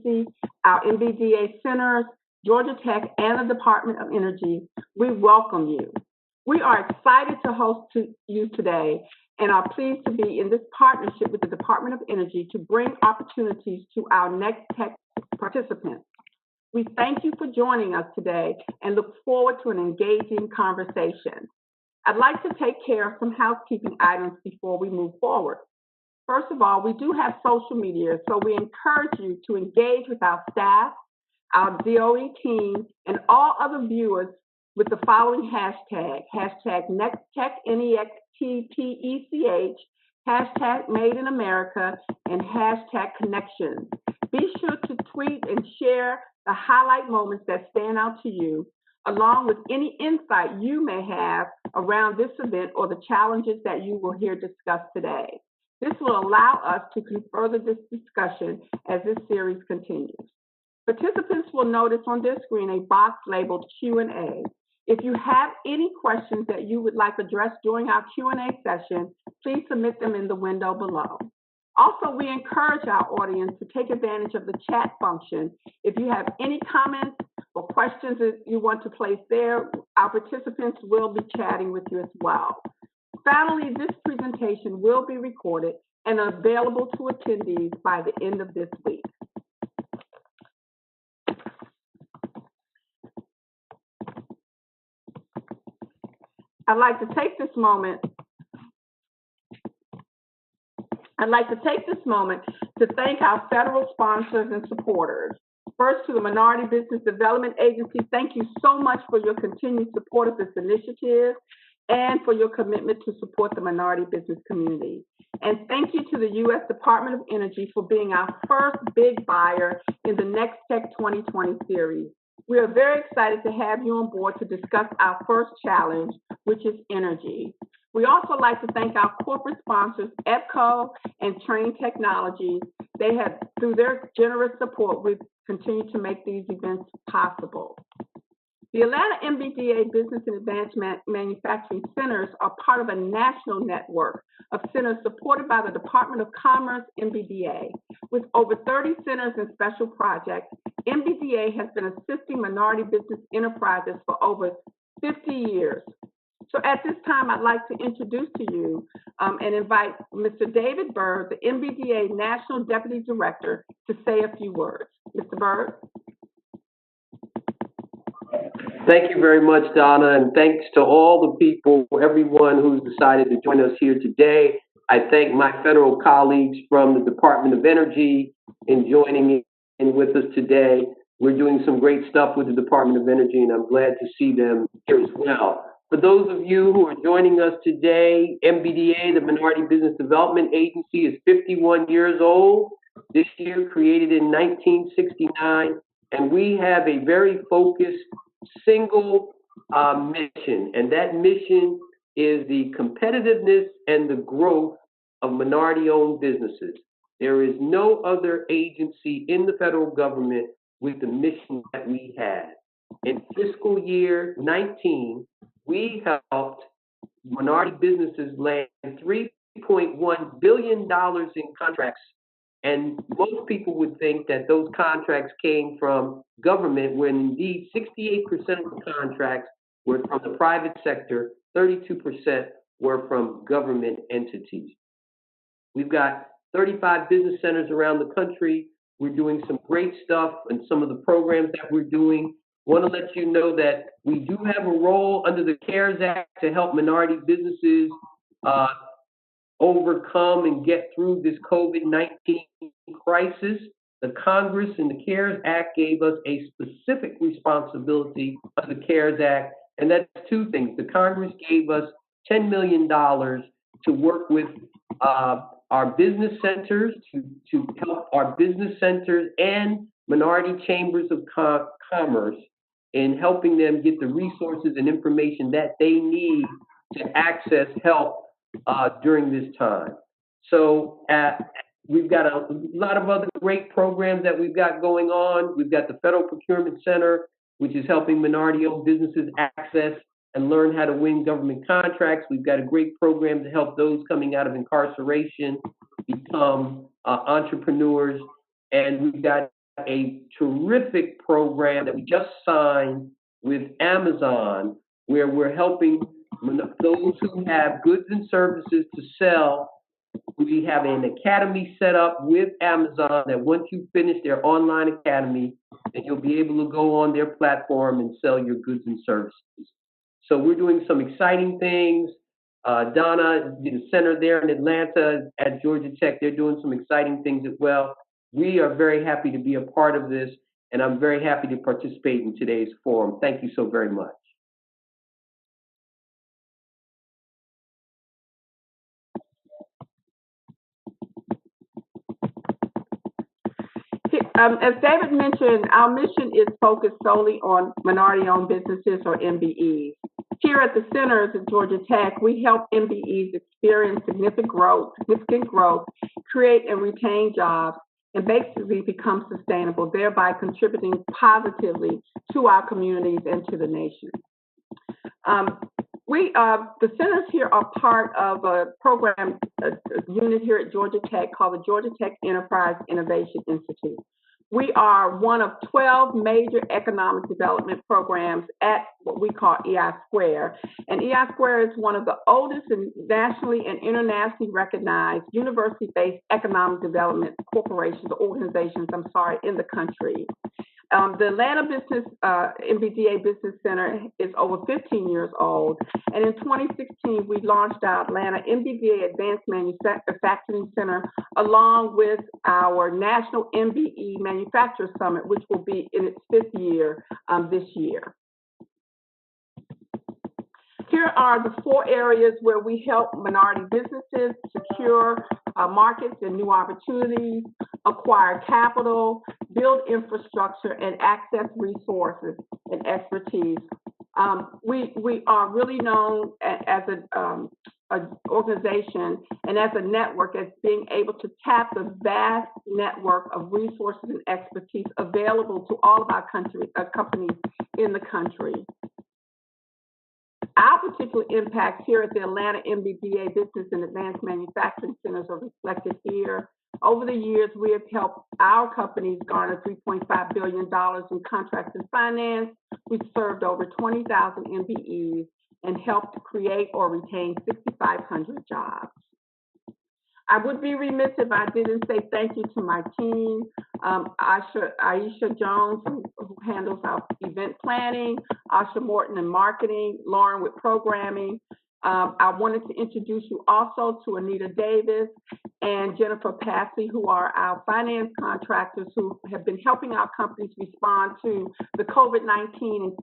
Agency, our MBDA centers, Georgia Tech, and the Department of Energy, we welcome you. We are excited to host you today and are pleased to be in this partnership with the Department of Energy to bring opportunities to our NEXTTECH participants. We thank you for joining us today and look forward to an engaging conversation. I'd like to take care of some housekeeping items before we move forward. First of all, we do have social media, so we encourage you to engage with our staff, our DOE team, and all other viewers with the following hashtag NEXTTECH, NEXTTECH, hashtag Made in America, and hashtag Connections. Be sure to tweet and share the highlight moments that stand out to you, along with any insight you may have around this event or the challenges that you will hear discussed today. This will allow us to further this discussion as this series continues. Participants will notice on their screen a box labeled Q&A. If you have any questions that you would like addressed during our Q&A session, please submit them in the window below. Also, we encourage our audience to take advantage of the chat function. If you have any comments or questions that you want to place there, our participants will be chatting with you as well. Finally, this presentation will be recorded and available to attendees by the end of this week. I'd like to take this moment to thank our federal sponsors and supporters. First, to the Minority Business Development Agency, thank you so much for your continued support of this initiative and for your commitment to support the minority business community. And thank you to the U.S. Department of Energy for being our first big buyer in the NEXTTECH 2020 series. We are very excited to have you on board to discuss our first challenge, which is energy. We also like to thank our corporate sponsors, EPCO and Train Technologies. They have, through their generous support, we've continued to make these events possible. The Atlanta MBDA Business and Advanced Manufacturing Centers are part of a national network of centers supported by the Department of Commerce, MBDA. With over 30 centers and special projects, MBDA has been assisting minority business enterprises for over 50 years. So at this time, I'd like to introduce to you and invite Mr. David Byrd, the MBDA National Deputy Director, to say a few words. Mr. Byrd. Thank you very much, Donna, and thanks to all the people, everyone who's decided to join us here today. I thank my federal colleagues from the Department of Energy in joining in with us today. We're doing some great stuff with the Department of Energy, and I'm glad to see them here as well. For those of you who are joining us today, MBDA, the Minority Business Development Agency, is 51 years old. This year, created in 1969, and we have a very focused single mission, and that mission is the competitiveness and the growth of minority-owned businesses. There is no other agency in the federal government with the mission that we had. In fiscal year 19, we helped minority businesses land $3.1 billion in contracts. And most people would think that those contracts came from government, when indeed 68% of the contracts were from the private sector, 32% were from government entities. We've got 35 business centers around the country. We're doing some great stuff and some of the programs that we're doing. I want to let you know that we do have a role under the CARES Act to help minority businesses overcome and get through this COVID-19 crisis. The Congress and the CARES Act gave us a specific responsibility under the CARES Act, and that's two things. The Congress gave us $10 million to work with our business centers, to help our business centers and minority chambers of commerce in helping them get the resources and information that they need to access help during this time. So we've got a lot of other great programs that we've got going on. We've got the Federal Procurement Center, which is helping minority-owned businesses access and learn how to win government contracts. We've got a great program to help those coming out of incarceration become entrepreneurs. And we've got a terrific program that we just signed with Amazon, where we're helping those who have goods and services to sell. We have an academy set up with Amazon that once you finish their online academy, then you'll be able to go on their platform and sell your goods and services. So we're doing some exciting things. Donna, the center there in Atlanta at Georgia Tech, they're doing some exciting things as well. We are very happy to be a part of this, and I'm very happy to participate in today's forum. Thank you so very much. As David mentioned, our mission is focused solely on minority-owned businesses or MBEs. Here at the centers at Georgia Tech, we help MBEs experience significant growth, create and retain jobs, and basically become sustainable, thereby contributing positively to our communities and to the nation. The centers here are part of a program, a unit here at Georgia Tech called the Georgia Tech Enterprise Innovation Institute. We are one of 12 major economic development programs at what we call EI Square. And EI Square is one of the oldest and nationally and internationally recognized university-based economic development corporations, organizations, in the country. The Atlanta MBDA Business Center is over 15 years old, and in 2016, we launched our Atlanta MBDA Advanced Manufacturing Center along with our National MBE Manufacturer Summit, which will be in its 5th year this year. Here are the 4 areas where we help minority businesses secure markets and new opportunities, acquire capital, build infrastructure, and access resources and expertise. We are really known as an organization and as a network as being able to tap the vast network of resources and expertise available to all of our companies in the country. Our particular impacts here at the Atlanta MBDA Business and Advanced Manufacturing Centers are reflected here. Over the years, we have helped our companies garner $3.5 billion in contracts and finance. We've served over 20,000 MBEs and helped create or retain 6,500 jobs. I would be remiss if I didn't say thank you to my team, Aisha Jones, who handles our event planning, Asha Morton in marketing, Lauren with programming. I wanted to introduce you also to Anita Davis and Jennifer Passy, who are our finance contractors who have been helping our companies respond to the COVID-19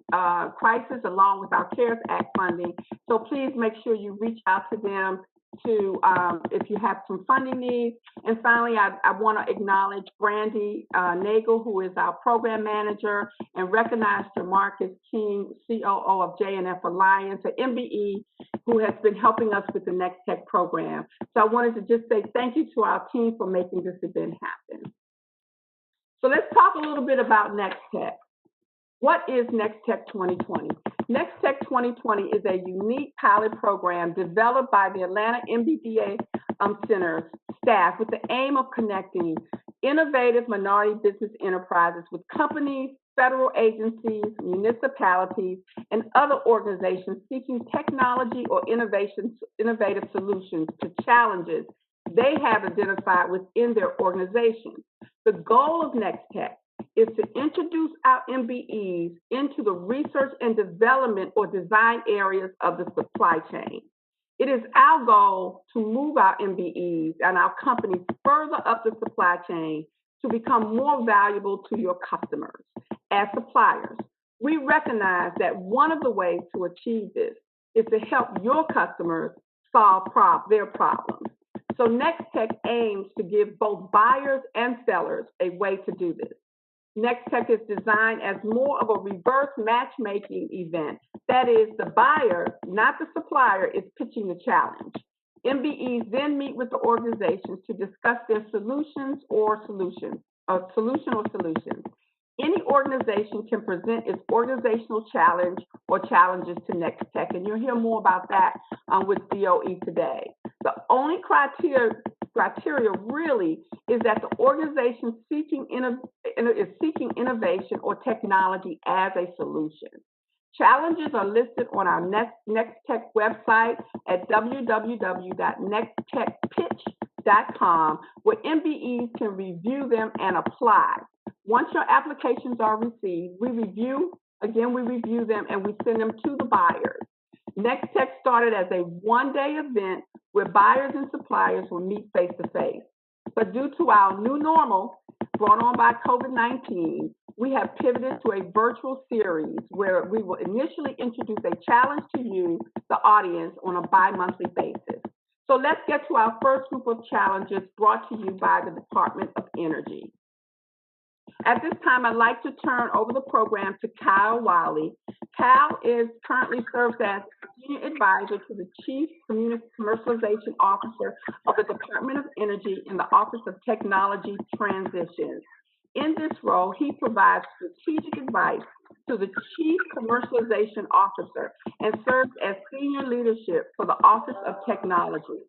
crisis along with our CARES Act funding. So please make sure you reach out to them if you have some funding needs. And finally, I want to acknowledge Brandy Nagel, who is our program manager, and recognize Marcus King, COO of J&F Alliance, an MBE, who has been helping us with the NEXTTECH program. So I wanted to just say thank you to our team for making this event happen. So let's talk a little bit about NEXTTECH. What is NEXTTECH 2020? NEXTTECH 2020 is a unique pilot program developed by the Atlanta MBDA Center's staff with the aim of connecting innovative minority business enterprises with companies, federal agencies, municipalities, and other organizations seeking technology or innovative solutions to challenges they have identified within their organizations. The goal of NEXTTECH is to introduce our MBEs into the research and development or design areas of the supply chain. It is our goal to move our MBEs and our companies further up the supply chain to become more valuable to your customers as suppliers. We recognize that one of the ways to achieve this is to help your customers solve their problems. So NEXTTECH aims to give both buyers and sellers a way to do this. NEXTTECH is designed as more of a reverse matchmaking event. That is, the buyer, not the supplier, is pitching the challenge. MBEs then meet with the organizations to discuss their solution or solutions. Any organization can present its organizational challenge or challenges to NEXTTECH, and you'll hear more about that with DOE today. The only criteria really is that the organization seeking is seeking innovation or technology as a solution. Challenges are listed on our NEXTTECH website at www.nexttechpitch.com, where MBEs can review them and apply. Once your applications are received, we review them and we send them to the buyers. NEXTTECH started as a one-day event where buyers and suppliers will meet face-to-face. But due to our new normal brought on by COVID-19, we have pivoted to a virtual series where we will initially introduce a challenge to you, the audience, on a bi-monthly basis. So let's get to our first group of challenges brought to you by the Department of Energy. At this time, I'd like to turn over the program to Kyle Wiley. Kyle currently serves as Senior Advisor to the Chief Commercialization Officer of the Department of Energy in the Office of Technology Transitions. In this role, he provides strategic advice to the Chief Commercialization Officer and serves as senior leadership for the Office of Technology.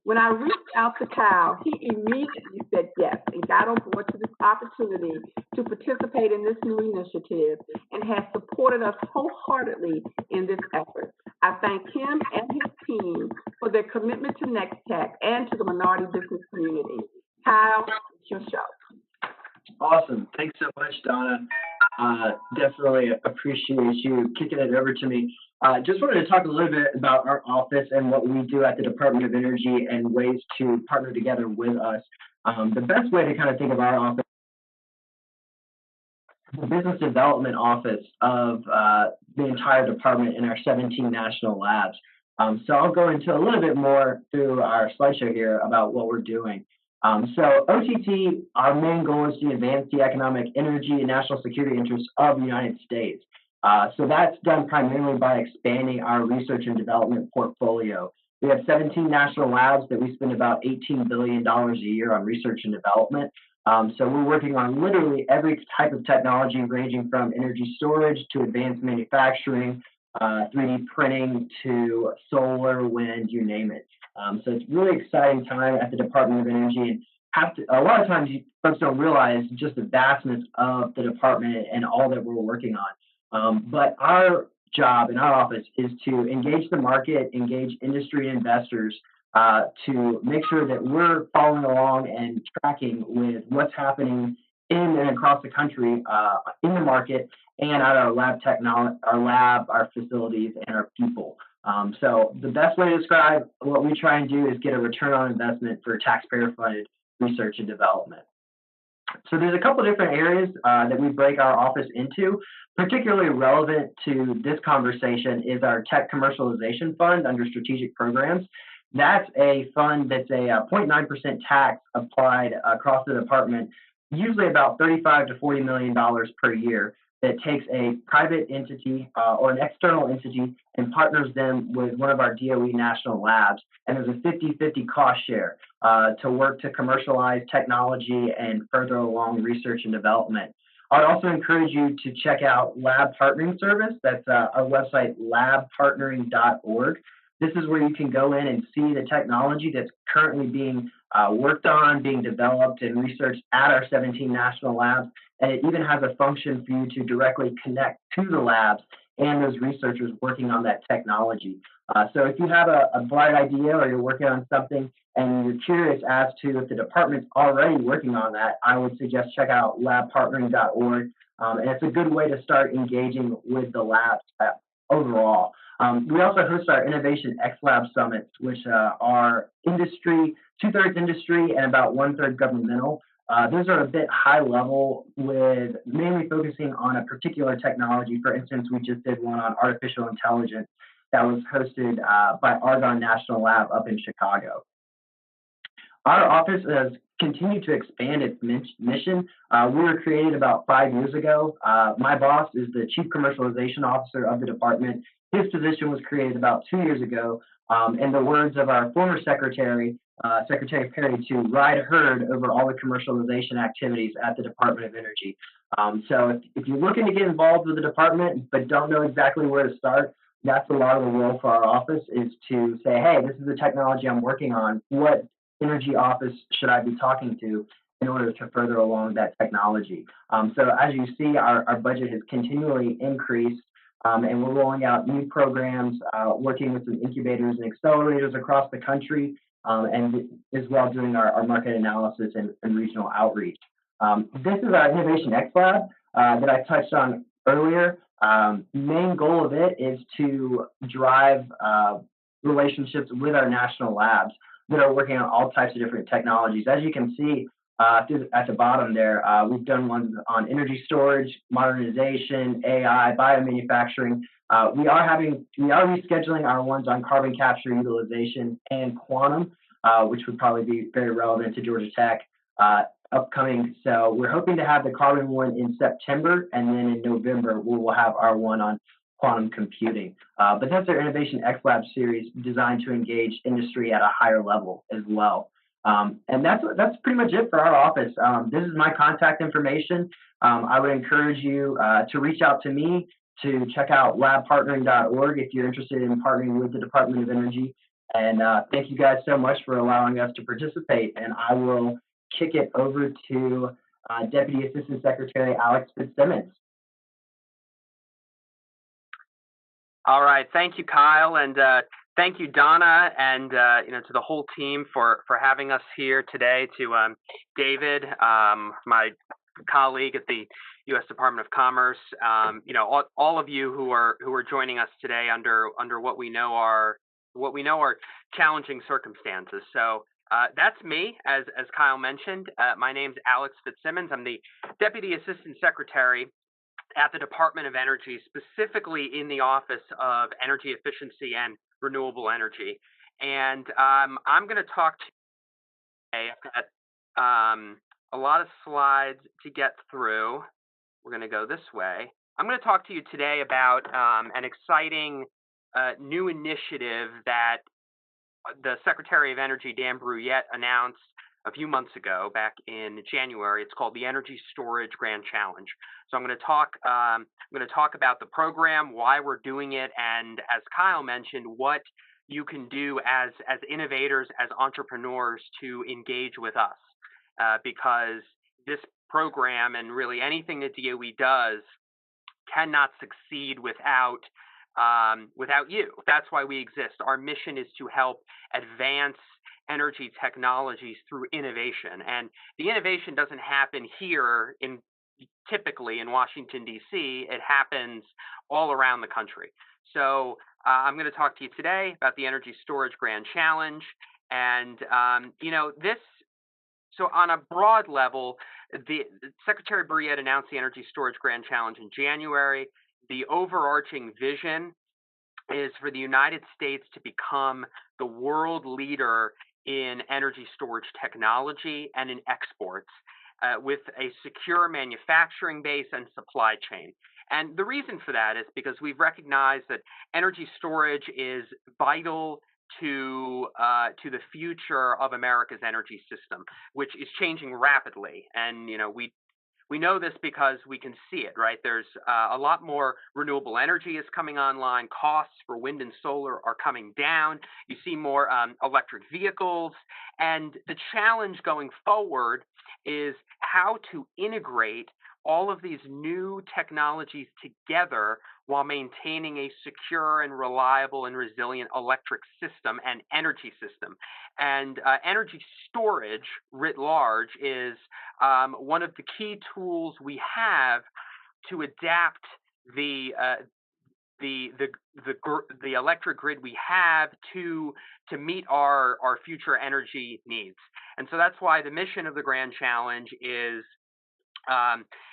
When I reached out to Kyle, he immediately said yes and got on board to this opportunity to participate in this new initiative and has supported us wholeheartedly in this effort. I thank him and his team for their commitment to NEXTTECH and to the minority business community. Kyle, it's your show. Awesome. Thanks so much, Donna. Definitely appreciate you kicking it over to me. Just wanted to talk a little bit about our office and what we do at the Department of Energy and ways to partner together with us. The best way to kind of think of our office, the business development office of the entire department in our 17 national labs. So I'll go into a little bit more through our slideshow here about what we're doing. So OTT, our main goal is to advance the economic, energy, and national security interests of the United States. So that's done primarily by expanding our research and development portfolio. We have 17 national labs that we spend about $18 billion a year on research and development. So we're working on literally every type of technology, ranging from energy storage to advanced manufacturing, 3D printing to solar, wind, you name it. So it's a really exciting time at the Department of Energy, and a lot of times folks don't realize just the vastness of the department and all that we're working on. But our job in our office is to engage the market, engage industry investors, to make sure that we're following along and tracking with what's happening in and across the country, in the market, and at our lab our facilities, and our people. So the best way to describe what we try and do is get a return on investment for taxpayer-funded research and development. So there's a couple different areas that we break our office into. Particularly relevant to this conversation is our Tech Commercialization Fund under Strategic Programs. That's a fund that's a 0.9% tax applied across the department, usually about $35 to $40 million per year, that takes a private entity or an external entity and partners them with one of our DOE national labs. And there's a 50-50 cost share to work to commercialize technology and further along research and development. I'd also encourage you to check out Lab Partnering Service. That's our website, labpartnering.org. This is where you can go in and see the technology that's currently being worked on, being developed and researched at our 17 national labs. And it even has a function for you to directly connect to the labs and those researchers working on that technology. So if you have a bright idea or you're working on something and you're curious as to if the department's already working on that, I would suggest check out labpartnering.org. And it's a good way to start engaging with the labs overall. We also host our Innovation X Lab Summits, which are industry, 2/3 industry and about 1/3 governmental. Those are a bit high level, with mainly focusing on a particular technology. For instance, we just did one on artificial intelligence that was hosted by Argonne National Lab up in Chicago. Our office has continued to expand its mission. We were created about 5 years ago. My boss is the Chief Commercialization Officer of the department. His position was created about 2 years ago. In the words of our former secretary, Secretary Perry, to ride herd over all the commercialization activities at the Department of Energy. So if you're looking to get involved with the department but don't know exactly where to start, that's a lot of the role for our office, is to say, hey, this is the technology I'm working on. What energy office should I be talking to? in order to further along that technology. So as you see, our budget has continually increased, and we're rolling out new programs, working with some incubators and accelerators across the country, and as well doing our market analysis and regional outreach. This is our Innovation X Lab that I touched on earlier. Main goal of it is to drive relationships with our national labs that are working on all types of different technologies. As you can see at the bottom there, we've done ones on energy storage, modernization, AI, biomanufacturing. We are rescheduling our ones on carbon capture utilization and quantum, which would probably be very relevant to Georgia Tech upcoming. So we're hoping to have the carbon one in September, and then in November we will have our one on quantum computing. But that's our Innovation X Lab series designed to engage industry at a higher level as well. And that's pretty much it for our office. This is my contact information. I would encourage you to reach out to me, to check out labpartnering.org if you're interested in partnering with the Department of Energy. And thank you guys so much for allowing us to participate. And I will kick it over to Deputy Assistant Secretary Alex Fitzsimmons. All right, thank you, Kyle, and thank you, Donna, and to the whole team for having us here today. To David, my colleague at the U.S. Department of Commerce, all of you who are joining us today under what we know are challenging circumstances. So that's me, as Kyle mentioned. My name's Alex Fitzsimmons. I'm the Deputy Assistant Secretary at the Department of Energy, specifically in the Office of Energy Efficiency and Renewable Energy. And I'm going to talk to you today. I've got a lot of slides to get through. We're going to go this way. I'm going to talk to you today about an exciting new initiative that the Secretary of Energy, Dan Brouillette, announced a few months ago, back in January. It's called the Energy Storage Grand Challenge. So I'm going to talk about the program, why we're doing it, and as Kyle mentioned, what you can do as innovators, as entrepreneurs, to engage with us, because this program and really anything that DOE does cannot succeed without you. That's why we exist. Our mission is to help advance energy technologies through innovation, and the innovation doesn't happen here typically in Washington, D.C. It happens all around the country. So I'm going to talk to you today about the Energy Storage Grand Challenge, and so on a broad level, the Secretary Brouillette announced the Energy Storage Grand Challenge in January. The overarching vision is for the United States to become the world leader in energy storage technology and in exports, with a secure manufacturing base and supply chain. And the reason for that is because we've recognized that energy storage is vital to the future of America's energy system, which is changing rapidly. And we know this because we can see it, right? There's a lot more renewable energy is coming online. Costs for wind and solar are coming down. You see more electric vehicles. And the challenge going forward is how to integrate all of these new technologies together while maintaining a secure and reliable and resilient electric system and energy system. And energy storage, writ large, is one of the key tools we have to adapt the electric grid we have to meet our future energy needs. And so that's why the mission of the Grand Challenge is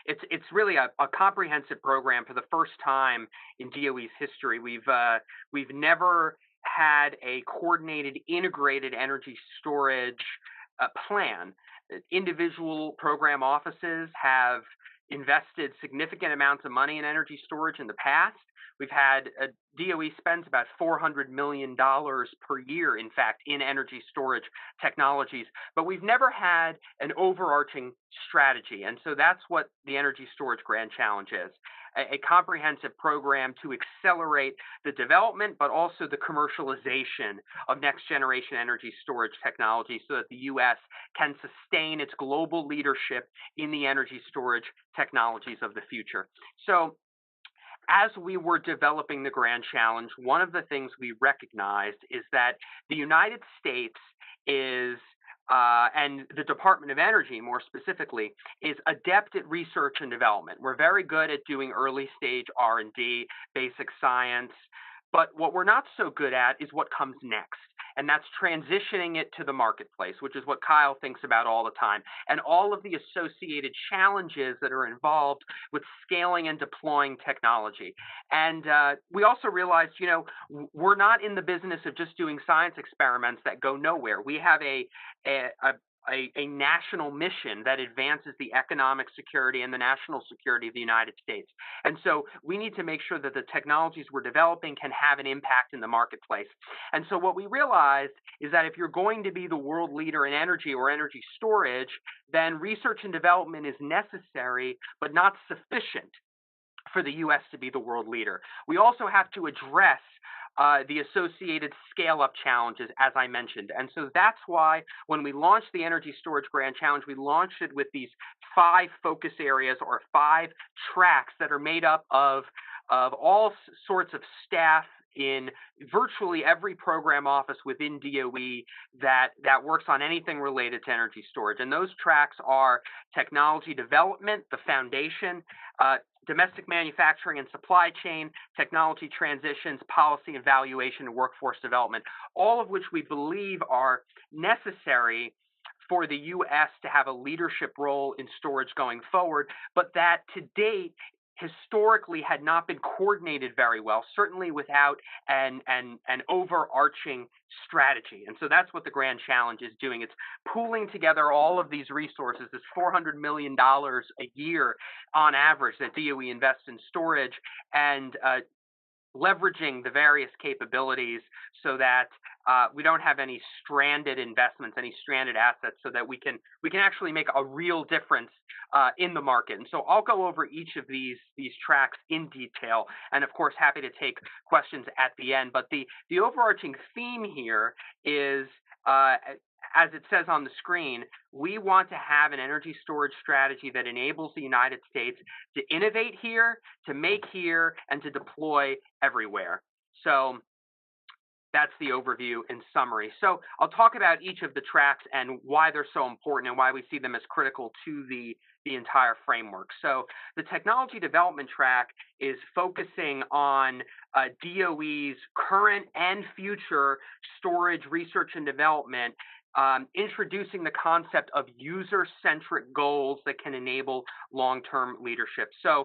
it's really a comprehensive program. For the first time in DOE's history, we've never had a coordinated, integrated energy storage plan. Individual program offices have invested significant amounts of money in energy storage in the past. We've had DOE spends about $400 million per year, in fact, in energy storage technologies, but we've never had an overarching strategy. And so that's what the Energy Storage Grand Challenge is, a comprehensive program to accelerate the development, but also the commercialization of next generation energy storage technology so that the U.S. can sustain its global leadership in the energy storage technologies of the future. So as we were developing the Grand Challenge, one of the things we recognized is that the United States is, and the Department of Energy more specifically, is adept at research and development. We're very good at doing early stage R&D, basic science, but what we're not so good at is what comes next. And that's transitioning it to the marketplace, which is what Kyle thinks about all the time, and all of the associated challenges that are involved with scaling and deploying technology. And we also realized, we're not in the business of just doing science experiments that go nowhere. We have a national mission that advances the economic security and the national security of the United States. And so we need to make sure that the technologies we're developing can have an impact in the marketplace. And so what we realized is that if you're going to be the world leader in energy or energy storage, then research and development is necessary, but not sufficient for the U.S. to be the world leader. We also have to address the associated scale-up challenges, as I mentioned. And so that's why when we launched the Energy Storage Grand Challenge, we launched it with these 5 focus areas or 5 tracks that are made up of all sorts of staff in virtually every program office within DOE that works on anything related to energy storage. And those tracks are technology development, the foundation, domestic manufacturing and supply chain, technology transitions, policy evaluation, and workforce development, all of which we believe are necessary for the U.S. to have a leadership role in storage going forward, but that to date historically had not been coordinated very well, certainly without an overarching strategy. And so that's what the Grand Challenge is doing. It's pooling together all of these resources, this $400 million a year on average that DOE invests in storage, and leveraging the various capabilities so that we don't have any stranded investments, any stranded assets, so that we can actually make a real difference in the market. And so I'll go over each of these tracks in detail, and of course happy to take questions at the end. But the overarching theme here is, as it says on the screen, we want to have an energy storage strategy that enables the United States to innovate here, to make here, and to deploy everywhere. So that's the overview in summary. So I'll talk about each of the tracks and why they're so important and why we see them as critical to the entire framework. So the technology development track is focusing on DOE's current and future storage research and development, introducing the concept of user-centric goals that can enable long-term leadership. So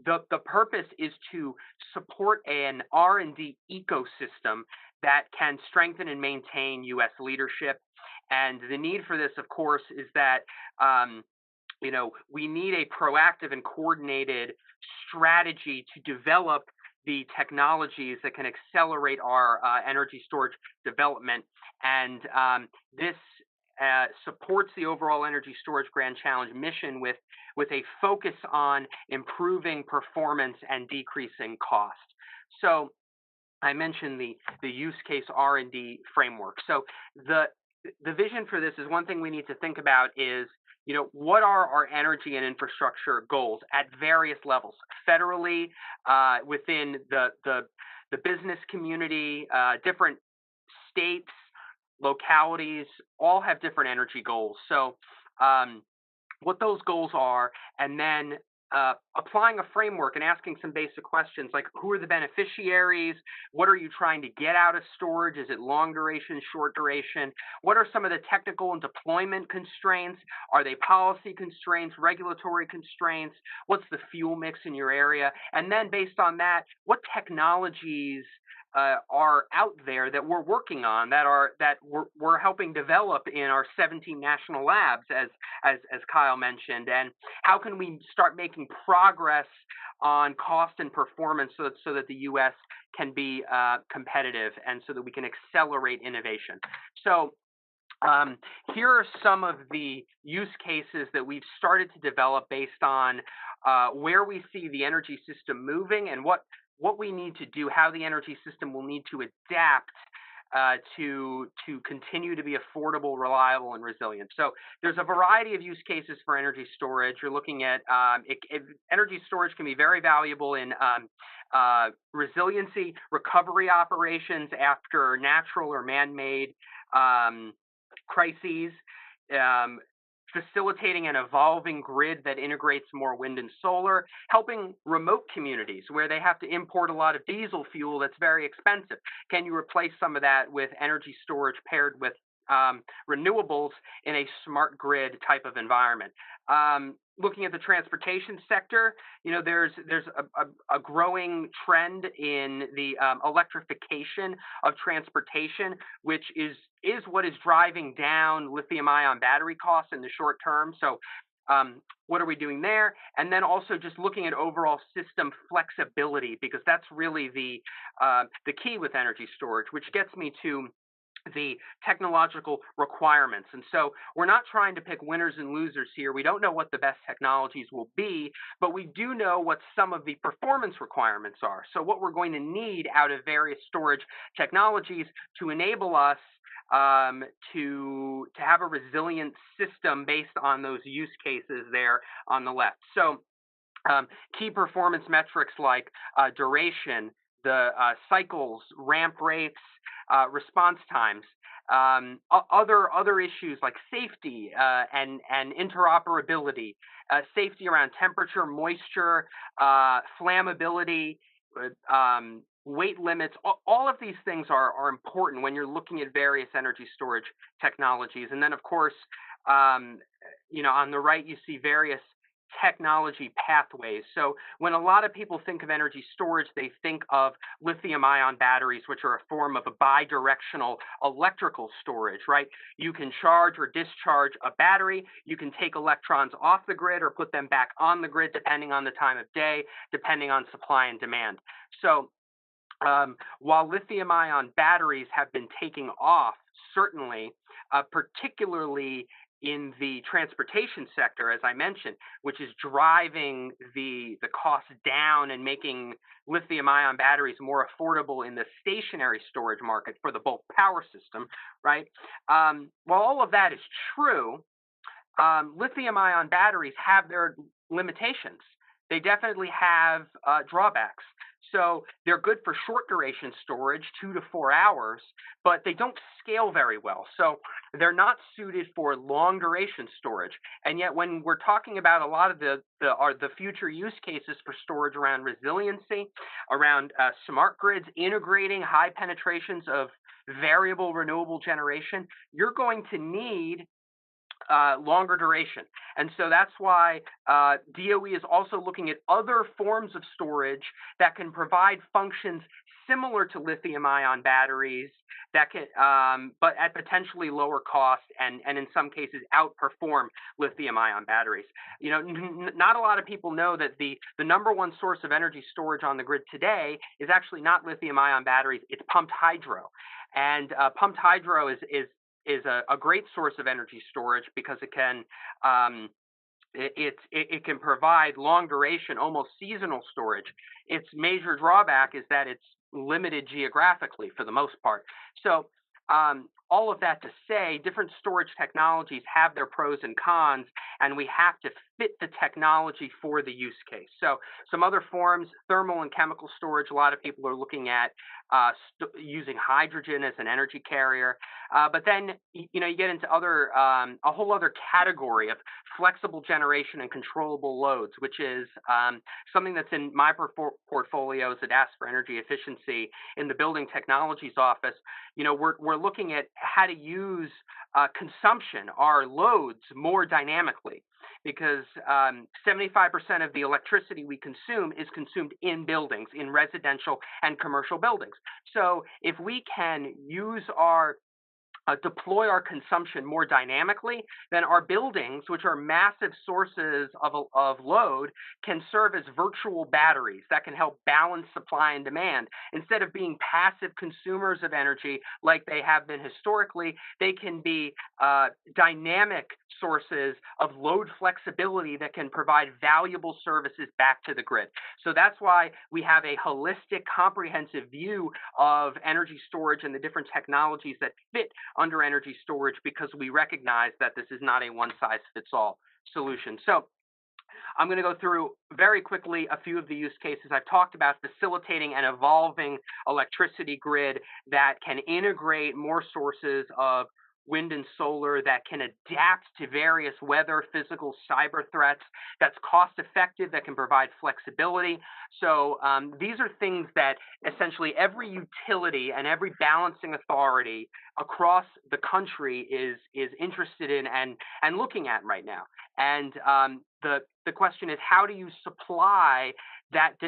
the purpose is to support an R&D ecosystem that can strengthen and maintain U.S. leadership. And the need for this, of course, is that we need a proactive and coordinated strategy to develop the technologies that can accelerate our energy storage development. And this supports the overall Energy Storage Grand Challenge mission with a focus on improving performance and decreasing cost. So I mentioned the use case R&D framework. So the vision for this is, one thing we need to think about is, what are our energy and infrastructure goals at various levels, federally, within the business community, different states, localities, all have different energy goals. So what those goals are, and then applying a framework and asking some basic questions like, who are the beneficiaries? What are you trying to get out of storage? Is it long duration, short duration? What are some of the technical and deployment constraints? Are they policy constraints, regulatory constraints? What's the fuel mix in your area? And then based on that, what technologies are out there that we're working on, that we're helping develop in our 17 national labs, as Kyle mentioned, and how can we start making progress on cost and performance so that the U.S. can be competitive and so that we can accelerate innovation. So here are some of the use cases that we've started to develop based on where we see the energy system moving and what we need to do, how the energy system will need to adapt to continue to be affordable, reliable, and resilient. So there's a variety of use cases for energy storage. You're looking at energy storage can be very valuable in resiliency, recovery operations after natural or man-made crises, facilitating an evolving grid that integrates more wind and solar, helping remote communities where they have to import a lot of diesel fuel that's very expensive. Can you replace some of that with energy storage paired with renewables in a smart grid type of environment? Looking at the transportation sector, there's a growing trend in the electrification of transportation, which is what is driving down lithium-ion battery costs in the short term. So what are we doing there? And then also just looking at overall system flexibility, because that's really the key with energy storage, which gets me to the technological requirements. And so we're not trying to pick winners and losers here. We don't know what the best technologies will be, but we do know what some of the performance requirements are. So what we're going to need out of various storage technologies to enable us to have a resilient system based on those use cases there on the left. So key performance metrics like duration, the cycles, ramp rates, response times, other issues like safety and interoperability, safety around temperature, moisture, flammability, weight limits. All of these things are important when you're looking at various energy storage technologies. And then, of course, on the right, you see various technology pathways. So when a lot of people think of energy storage, they think of lithium-ion batteries, which are a form of a bidirectional electrical storage, right? You can charge or discharge a battery. You can take electrons off the grid or put them back on the grid, depending on the time of day, depending on supply and demand. So while lithium-ion batteries have been taking off, certainly, particularly in the transportation sector, as I mentioned, which is driving the cost down and making lithium-ion batteries more affordable in the stationary storage market for the bulk power system, right? While all of that is true, lithium-ion batteries have their limitations. They definitely have drawbacks. So they're good for short duration storage, 2 to 4 hours, but they don't scale very well. So they're not suited for long duration storage. And yet when we're talking about a lot of the future use cases for storage around resiliency, around smart grids, integrating high penetrations of variable renewable generation, you're going to need longer duration. And so that's why DOE is also looking at other forms of storage that can provide functions similar to lithium-ion batteries that can, but at potentially lower cost and in some cases outperform lithium-ion batteries. Not a lot of people know that the number one source of energy storage on the grid today is actually not lithium-ion batteries, it's pumped hydro. And pumped hydro is a great source of energy storage because it can it can provide long duration, almost seasonal storage. Its major drawback is that it's limited geographically for the most part. So all of that to say, different storage technologies have their pros and cons, and we have to fit the technology for the use case. So some other forms, thermal and chemical storage, a lot of people are looking at using hydrogen as an energy carrier. But then, you get into a whole other category of flexible generation and controllable loads, which is something that's in my portfolios at Ask for Energy Efficiency in the Building Technologies Office. We're looking at how to use consumption, our loads, more dynamically. because 75% of the electricity we consume is consumed in buildings, in residential and commercial buildings. So if we can use deploy our consumption more dynamically, then our buildings, which are massive sources of load, can serve as virtual batteries that can help balance supply and demand. Instead of being passive consumers of energy like they have been historically, they can be dynamic sources of load flexibility that can provide valuable services back to the grid. So that's why we have a holistic, comprehensive view of energy storage and the different technologies that fit under energy storage, because we recognize that this is not a one-size-fits-all solution. So I'm going to go through very quickly a few of the use cases. I've talked about facilitating an evolving electricity grid that can integrate more sources of wind and solar, that can adapt to various weather, physical, cyber threats, that's cost effective, that can provide flexibility. So these are things that essentially every utility and every balancing authority across the country is interested in and looking at right now. And the question is, how do you supply that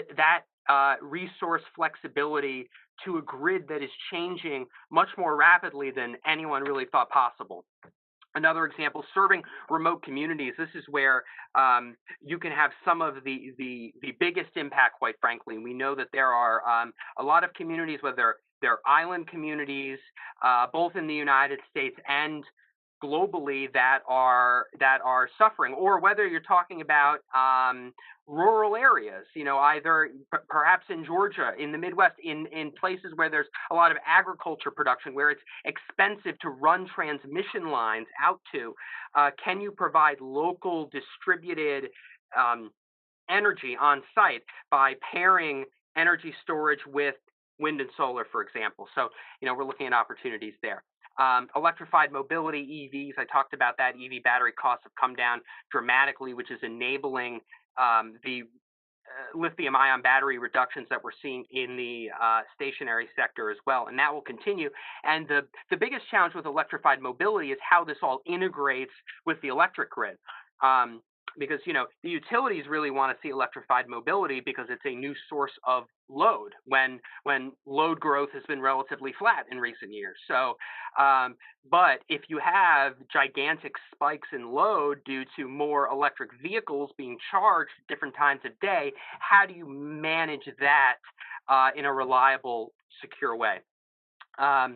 resource flexibility to a grid that is changing much more rapidly than anyone really thought possible? Another example, serving remote communities. This is where you can have some of the biggest impact, quite frankly. We know that there are a lot of communities, whether they're island communities, both in the United States and globally, that are suffering, or whether you're talking about rural areas, either perhaps in Georgia, in the Midwest, in places where there's a lot of agriculture production, where it's expensive to run transmission lines out to. Can you provide local distributed energy on site by pairing energy storage with wind and solar, for example? So, we're looking at opportunities there. Electrified mobility, EVs, I talked about that. EV battery costs have come down dramatically, which is enabling the lithium-ion battery reductions that we're seeing in the stationary sector as well, and that will continue. And the biggest challenge with electrified mobility is how this all integrates with the electric grid. Because the utilities really want to see electrified mobility because it's a new source of load when load growth has been relatively flat in recent years. So, but if you have gigantic spikes in load due to more electric vehicles being charged at different times of day, how do you manage that in a reliable, secure way? The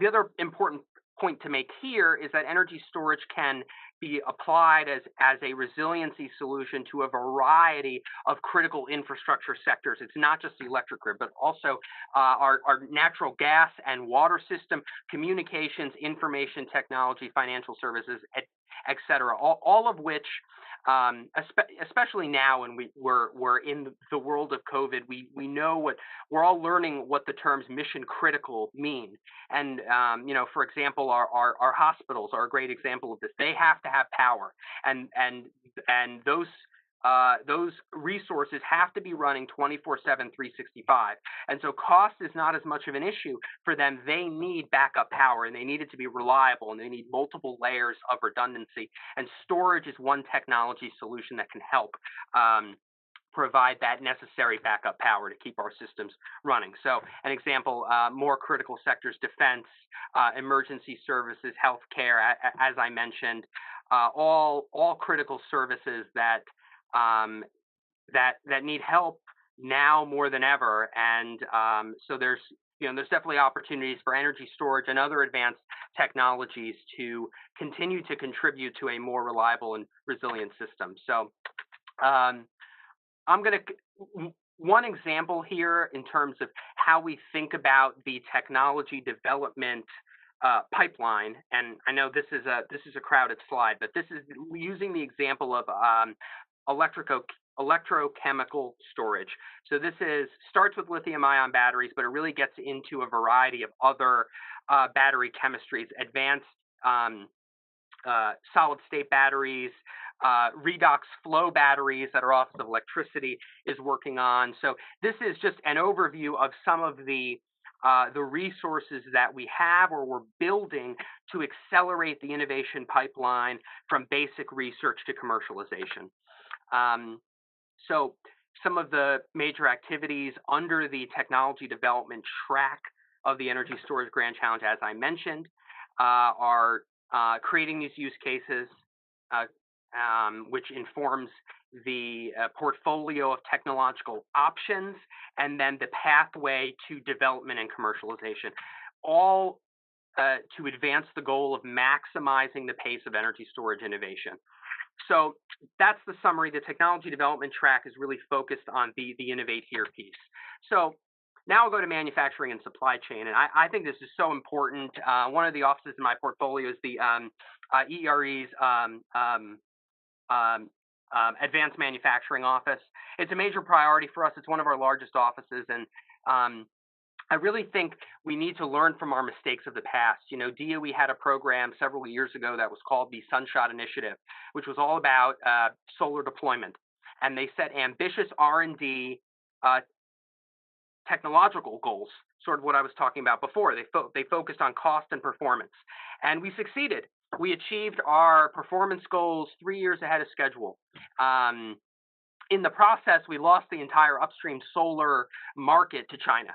other important point to make here is that energy storage can be applied as a resiliency solution to a variety of critical infrastructure sectors. It's not just the electric grid, but also our natural gas and water system, communications, information technology, financial services, et cetera, all of which, especially now when we're in the world of COVID, we know we're all learning what the terms mission critical mean. And for example, our hospitals are a great example of this. They have to have power, and those resources have to be running 24/7, 365. And so cost is not as much of an issue for them. They need backup power, and they need it to be reliable, and they need multiple layers of redundancy. And storage is one technology solution that can help provide that necessary backup power to keep our systems running. So an example, more critical sectors, defense, emergency services, healthcare, as I mentioned, all critical services that need help now more than ever. And so there's definitely opportunities for energy storage and other advanced technologies to continue to contribute to a more reliable and resilient system. So one example here in terms of how we think about the technology development pipeline, and I know this is a crowded slide, but this is using the example of electrochemical storage. So this starts with lithium-ion batteries, but it really gets into a variety of other battery chemistries, advanced solid-state batteries, redox flow batteries that our Office of Electricity is working on. So this is just an overview of some of the the resources that we have or we're building to accelerate the innovation pipeline from basic research to commercialization. So some of the major activities under the technology development track of the Energy Storage Grand Challenge, as I mentioned, are creating these use cases, which informs the portfolio of technological options, and then the pathway to development and commercialization, all to advance the goal of maximizing the pace of energy storage innovation. So that's the summary. The technology development track is really focused on the innovate here piece. So now I'll go to manufacturing and supply chain, and I think this is so important. One of the offices in my portfolio is the ERE's Advanced Manufacturing Office. It's a major priority for us. It's one of our largest offices, and I really think we need to learn from our mistakes of the past. You know, DOE had a program several years ago that was called the Sunshot Initiative, which was all about solar deployment, and they set ambitious R&D technological goals, sort of what I was talking about before. They focused on cost and performance, and we succeeded. We achieved our performance goals 3 years ahead of schedule. In the process, we lost the entire upstream solar market to China.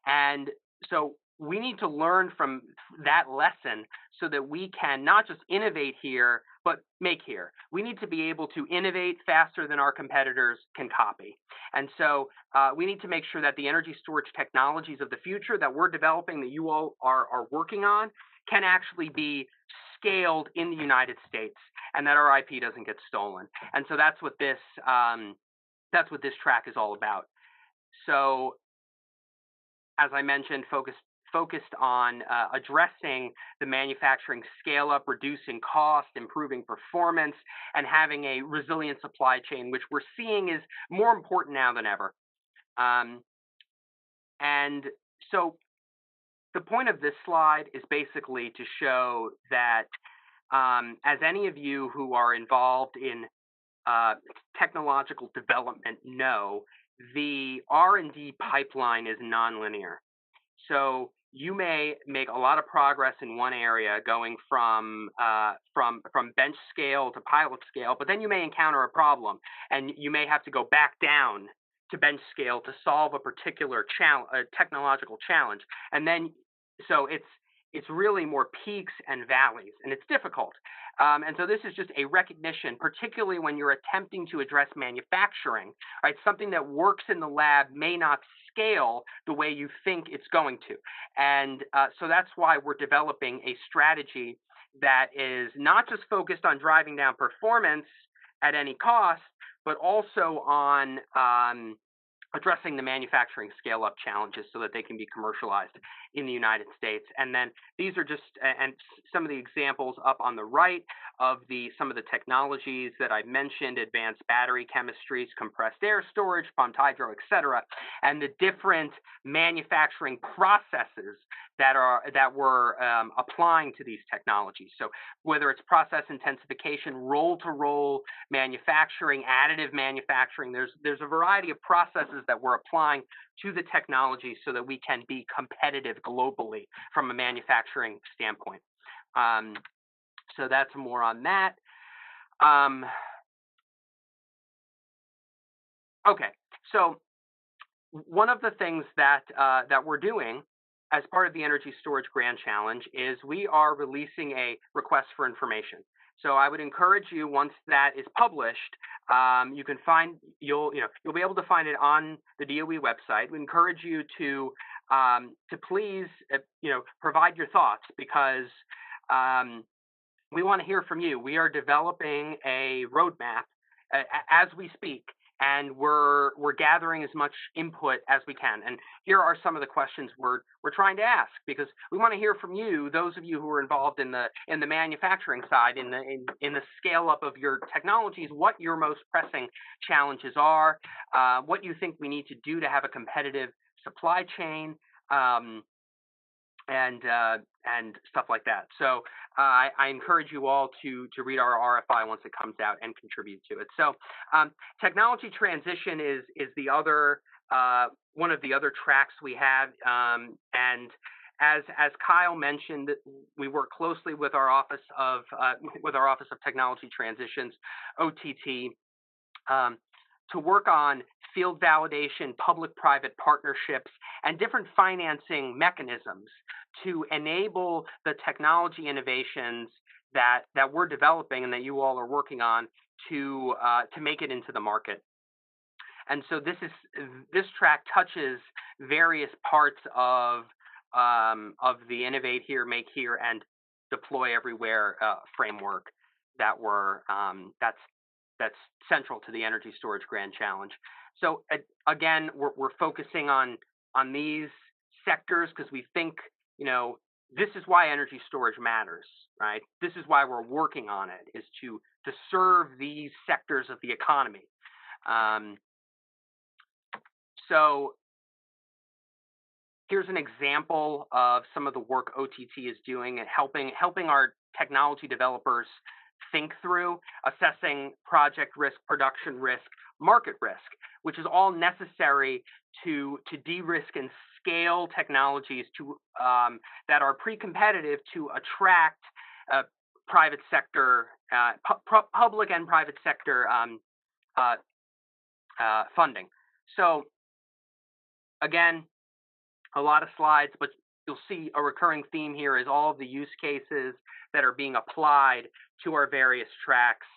And so we need to learn from that lesson so that we can not just innovate here, but make here. We need to be able to innovate faster than our competitors can copy. And so we need to make sure that the energy storage technologies of the future that we're developing, that you all are working on, can actually be scaled in the United States, and that our IP doesn't get stolen. And so that's what this track is all about. So, as I mentioned, focused on addressing the manufacturing scale-up, reducing cost, improving performance, and having a resilient supply chain, which we're seeing is more important now than ever. And so the point of this slide is basically to show that, as any of you who are involved in technological development know, the R&D pipeline is nonlinear. So you may make a lot of progress in one area, going from bench scale to pilot scale, but then you may encounter a problem, and you may have to go back down to bench scale to solve a particular technological challenge. And then, so it's really more peaks and valleys, and it's difficult. And so this is just a recognition, particularly when you're attempting to address manufacturing, right? Something that works in the lab may not scale the way you think it's going to. And so that's why we're developing a strategy that is not just focused on driving down performance at any cost, but also on addressing the manufacturing scale-up challenges so that they can be commercialized in the United States. And then these are just and some of the examples up on the right of some of the technologies that I mentioned: advanced battery chemistries, compressed air storage, pumped hydro, et cetera, and the different manufacturing processes that we're applying to these technologies. So whether it's process intensification, roll-to-roll manufacturing, additive manufacturing, there's a variety of processes that we're applying to the technology so that we can be competitive globally from a manufacturing standpoint. So that's more on that. Okay, so one of the things that we're doing as part of the Energy Storage Grand Challenge is we are releasing a request for information. So I would encourage you, once that is published, you can you'll be able to find it on the DOE website. We encourage you to please provide your thoughts, because we want to hear from you. We are developing a roadmap as we speak, and we're gathering as much input as we can. And here are some of the questions we're trying to ask, because we want to hear from you, those of you who are involved in the manufacturing side, in the scale up of your technologies, what your most pressing challenges are, what you think we need to do to have a competitive supply chain, and stuff like that. So I encourage you all to read our RFI once it comes out and contribute to it. So technology transition is the other one of the other tracks we have, and as Kyle mentioned, we work closely with our Office of Technology Transitions, OTT, to work on field validation, public-private partnerships, and different financing mechanisms to enable the technology innovations that we're developing and that you all are working on to make it into the market. And so this track touches various parts of the Innovate Here, Make Here, and Deploy Everywhere framework that that's central to the Energy Storage Grand Challenge. So again, we're focusing on these sectors because we think, this is why energy storage matters, right? This is why we're working on it, is to serve these sectors of the economy. So here's an example of some of the work OTT is doing and helping our technology developers think through assessing project risk, production risk, market risk, which is all necessary to de-risk and scale technologies to that are pre-competitive to attract private sector, public and private sector funding. So again, a lot of slides, but you'll see a recurring theme here is all of the use cases that are being applied to our various tracks.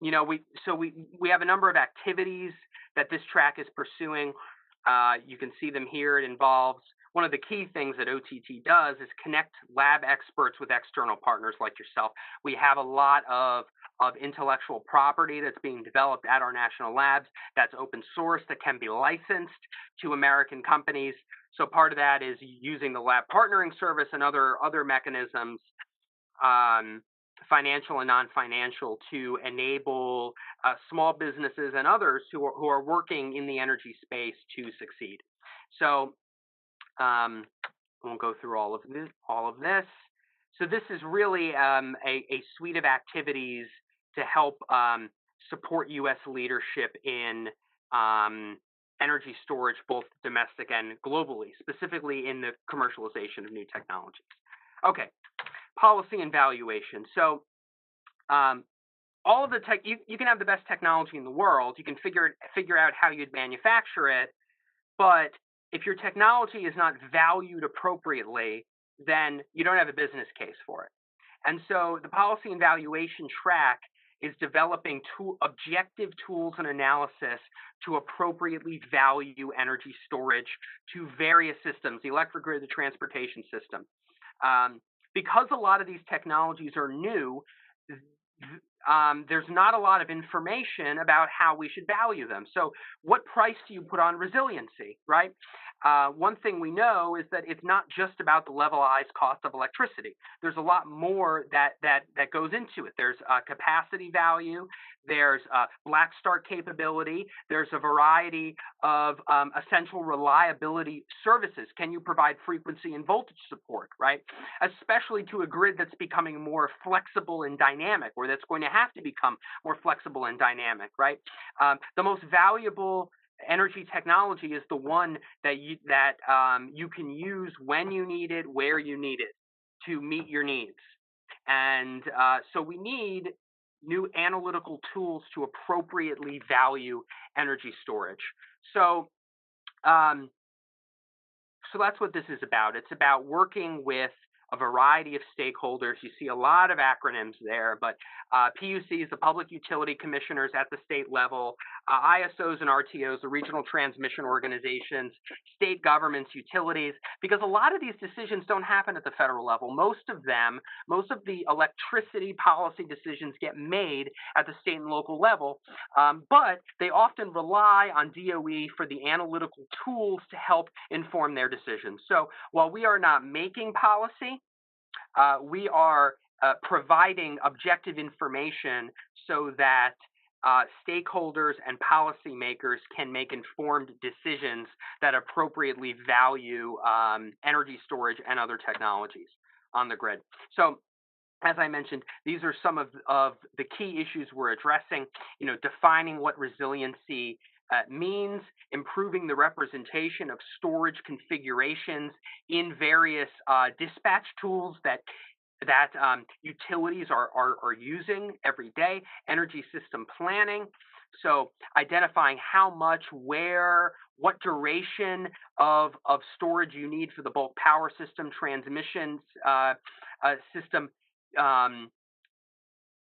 We have a number of activities that this track is pursuing. You can see them here. It involves one of the key things that OTT does is connect lab experts with external partners like yourself. We have a lot of intellectual property that's being developed at our national labs that's open source that can be licensed to American companies. So part of that is using the lab partnering service and other mechanisms, financial and non-financial, to enable small businesses and others who are working in the energy space to succeed. So I won't go through all of this. So this is really a suite of activities to help support U.S. leadership in energy storage, both domestic and globally, specifically in the commercialization of new technologies. Okay, policy and valuation. So all of the tech, you can have the best technology in the world. You can figure out how you'd manufacture it, but if your technology is not valued appropriately, then you don't have a business case for it. And so the policy and valuation track is developing objective tools and analysis to appropriately value energy storage to various systems, the electric grid, the transportation system. Because a lot of these technologies are new, there's not a lot of information about how we should value them. So what price do you put on resiliency, right? One thing we know is that it's not just about the levelized cost of electricity. There's a lot more that goes into it. There's capacity value. There's black start capability. There's a variety of essential reliability services. Can you provide frequency and voltage support, right? Especially to a grid that's becoming more flexible and dynamic, or that's going to have to become more flexible and dynamic, right? The most valuable energy technology is the one that you can use when you need it, where you need it, to meet your needs. And so we need new analytical tools to appropriately value energy storage. So that's what this is about. It's about working with a variety of stakeholders. You see a lot of acronyms there, but PUCs, the Public Utility Commissioners at the state level, ISOs and RTOs, the regional transmission organizations, state governments, utilities, because a lot of these decisions don't happen at the federal level. Most of the electricity policy decisions get made at the state and local level, but they often rely on DOE for the analytical tools to help inform their decisions. So while we are not making policy, we are providing objective information so that stakeholders and policymakers can make informed decisions that appropriately value energy storage and other technologies on the grid. So, as I mentioned, these are some of the key issues we're addressing. Defining what resiliency means, improving the representation of storage configurations in various dispatch tools that utilities are using every day, energy system planning. So identifying how much, where, what duration of storage you need for the bulk power system, transmission system,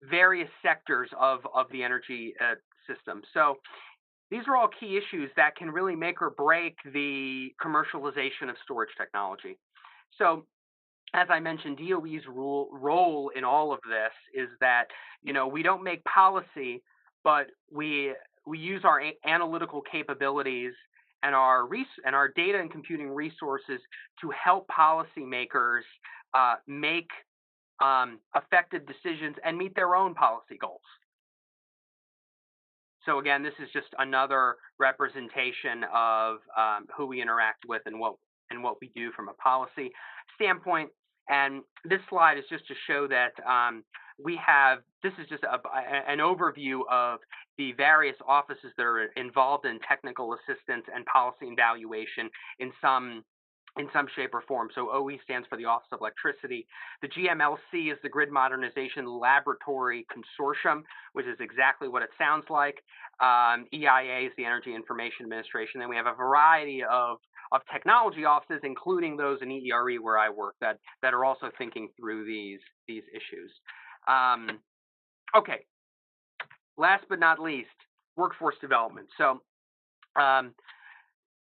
various sectors of the energy system. So these are all key issues that can really make or break the commercialization of storage technology. So, as I mentioned, DOE's role in all of this is that, we don't make policy, but we use our analytical capabilities and our data and computing resources to help policymakers make effective decisions and meet their own policy goals. So again, this is just another representation of who we interact with and what we do from a policy standpoint. And this slide is just to show that this is just an overview of the various offices that are involved in technical assistance and policy evaluation in some shape or form. So OE stands for the Office of Electricity. The GMLC is the Grid Modernization Laboratory Consortium, which is exactly what it sounds like. EIA is the Energy Information Administration. Then we have a variety of technology offices, including those in EERE where I work, that are also thinking through these issues. Okay. Last but not least, workforce development. So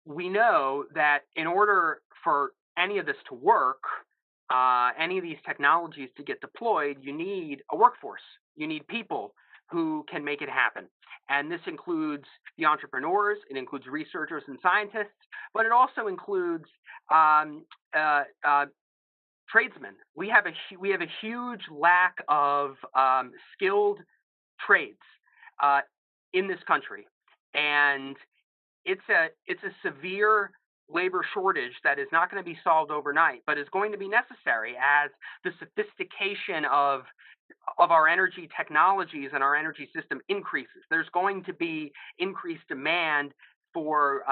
we know that in order for any of this to work, any of these technologies to get deployed, you need a workforce. You need people who can make it happen. And this includes the entrepreneurs, it includes researchers and scientists, but it also includes tradesmen. We have a huge lack of skilled trades in this country, and it's a severe labor shortage that is not going to be solved overnight, but is going to be necessary as the sophistication of our energy technologies and our energy system increases. There's going to be increased demand for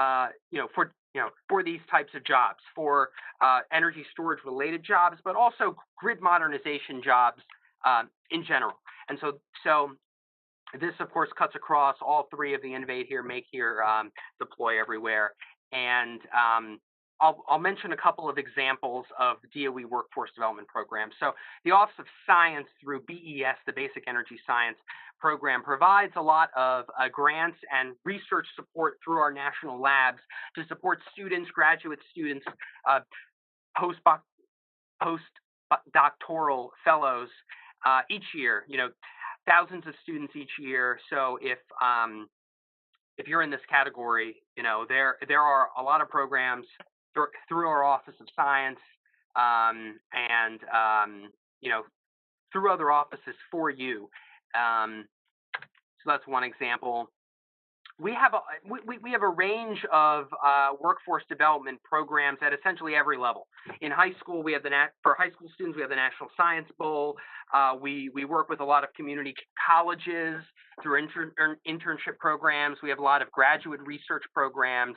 these types of jobs, for energy storage related jobs, but also grid modernization jobs in general. And so this, of course, cuts across all three of the innovate here, make here, deploy everywhere. And I'll mention a couple of examples of DOE workforce development programs. So the Office of Science through BES, the Basic Energy Science Program, provides a lot of grants and research support through our national labs to support students, graduate students, postdoctoral fellows each year. Thousands of students each year. So if you're in this category, there are a lot of programs through our Office of Science and through other offices for you. So that's one example. We have a range of workforce development programs at essentially every level. In high school, we have for high school students, we have the National Science Bowl. We work with a lot of community colleges through internship programs. We have a lot of graduate research programs,